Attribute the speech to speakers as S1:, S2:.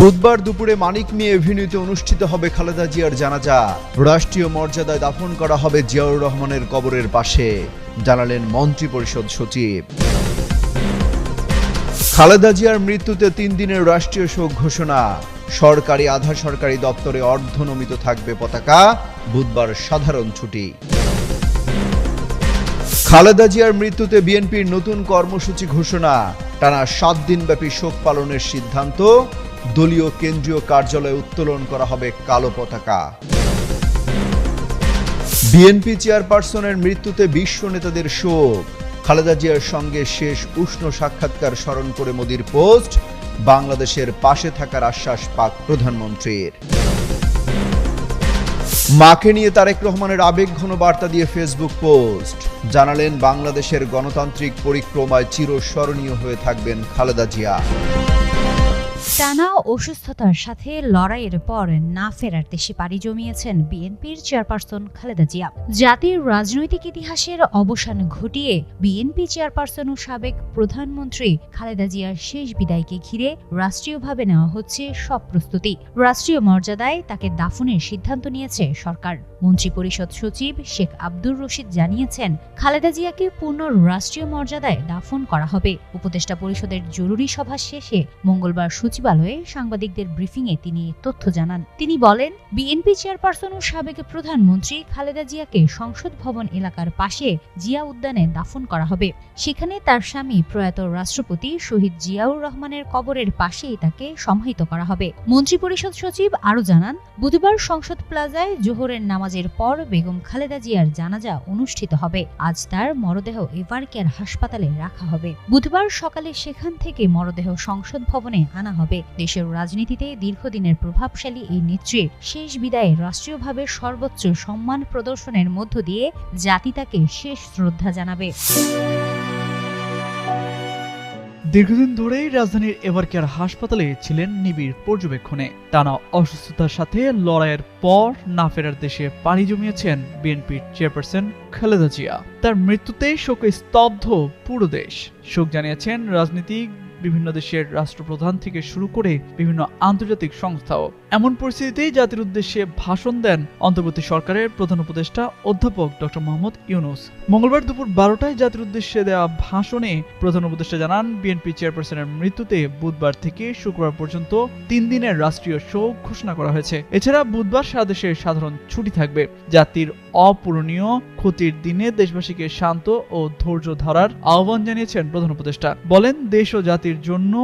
S1: বুধবার দুপুরে মানিক মিয়া এভিনিউতে অনুষ্ঠিত হবে খালেদা জিয়ার জানাজা। রাষ্ট্রীয় মর্যাদায় দাফন করা হবে জিয়াউর রহমানের কবরের পাশে, জানালেন মন্ত্রিপরিষদ সচিব। খালেদা জিয়ার মৃত্যুতে 3 দিনের রাষ্ট্রীয় শোক ঘোষণা। সরকারি আধা সরকারি দপ্তরে অর্ধনমিত থাকবে পতাকা। বুধবার সাধারণ ছুটি। খালেদা জিয়ার মৃত্যুতে বিএনপির নতুন কর্মসূচি ঘোষণা। টানা 7 দিনব্যাপী শোক পালনের সিদ্ধান্ত। দলীয় কেন্দ্রীয় কার্যালয়ে উত্তোলন করা হবে কালো পতাকা। বিএনপি চেয়ারপারসনের মৃত্যুতে বিশ্ব নেতাদের শোক। খালেদা জিয়ার সঙ্গে শেষ উষ্ণ সাক্ষাৎকার স্মরণ করে মোদির পোস্ট। বাংলাদেশের পাশে থাকার আশ্বাস পাক প্রধানমন্ত্রীর। মাকে নিয়ে তারেক রহমানের আবেগঘন বার্তা দিয়ে ফেসবুক পোস্ট। জানালেন বাংলাদেশের গণতান্ত্রিক পরিক্রমায় চিরস্মরণীয় হয়ে থাকবেন খালেদা জিয়া।
S2: টানা অসুস্থতার সাথে লড়াইয়ের পর না ফেরার দেশে পাড়ি জমিয়েছেন বিএনপির চেয়ারপারসন খালেদা জিয়া। জাতির রাজনৈতিক ইতিহাসের অবসান ঘটিয়ে বিএনপি চেয়ারপারসন ও সাবেক প্রধানমন্ত্রী খালেদা জিয়ার শেষ বিদায়কে ঘিরে রাষ্ট্রীয়ভাবে নেওয়া হচ্ছে সব প্রস্তুতি। রাষ্ট্রীয় মর্যাদায় তাকে দাফনের সিদ্ধান্ত নিয়েছে সরকার। মন্ত্রিপরিষদ সচিব শেখ আব্দুর রশিদ জানিয়েছেন, খালেদা জিয়াকে পূর্ণ রাষ্ট্রীয় মর্যাদায় দাফন করা হবে। উপদেষ্টা পরিষদের জরুরি সভা শেষে মঙ্গলবার সচিবালয়ে সাংবাদিকদের ব্রিফিংয়ে তিনি তথ্য জানান। তিনি বলেন, বিএনপি চেয়ারপারসন ও সাবেক প্রধানমন্ত্রী খালেদা জিয়াকে সংসদ ভবন এলাকার পাশে জিয়া উদ্যানে দাফন করা হবে। সেখানে তার স্বামী প্রয়াত রাষ্ট্রপতি শহীদ জিয়াউর রহমানের কবরের পাশেই তাকে সমাহিত করা হবে। মন্ত্রিপরিষদ সচিব আরও জানান, বুধবার সংসদ প্লাজায় জোহরের নামাজের পর বেগম খালেদা জিয়ার জানাজা অনুষ্ঠিত হবে। আজ তার মরদেহ এভারকেয়ার হাসপাতালে রাখা হবে। বুধবার সকালে সেখান থেকে মরদেহ সংসদ ভবনে আনা হবে। দেশের রাজনীতিতে দীর্ঘদিনের প্রভাবশালী এই নেত্রীর শেষ বিদায়ে রাষ্ট্রীয়ভাবে সর্বোচ্চ সম্মান প্রদর্শনের মধ্য দিয়ে জাতি তাকে শেষ শ্রদ্ধা জানাবে।
S3: দীর্ঘদিন ধরেই রাজধানীর এভারকেয়ার হাসপাতালে ছিলেন নিবিড় পর্যবেক্ষণে। টানা অসুস্থতার সাথে লড়াইয়ের পর না ফেরার দেশে পাড়ি জমিয়েছেন বিএনপির চেয়ারপারসন খালেদা জিয়া। তার মৃত্যুতে শোকে স্তব্ধ পুরো দেশ। শোক জানিয়েছেন রাজনীতিক, বিভিন্ন দেশের রাষ্ট্রপ্রধান থেকে শুরু করে বিভিন্ন আন্তর্জাতিক সংস্থাও। এমন পরিস্থিতিতেই জাতির উদ্দেশ্যে ভাষণ দেন অন্তর্বর্তী সরকারের প্রধান উপদেষ্টা অধ্যাপক ডক্টর মোহাম্মদ ইউনূস। মঙ্গলবার দুপুর 12টায় জাতির উদ্দেশ্যে দেওয়া ভাষণে প্রধান উপদেষ্টা জানান, বিএনপি চেয়ারপারসনের মৃত্যুতে বুধবার থেকে শুক্রবার পর্যন্ত 3 দিনের রাষ্ট্রীয় শোক ঘোষণা করা হয়েছে। এছাড়া বুধবার সারা দেশের সাধারণ ছুটি থাকবে। জাতির অপূরণীয় ক্ষতির দিনে দেশবাসীকে শান্ত ও ধৈর্য ধরার আহ্বান জানিয়েছেন প্রধান উপদেষ্টা। বলেন, দেশ ও জাতির জন্য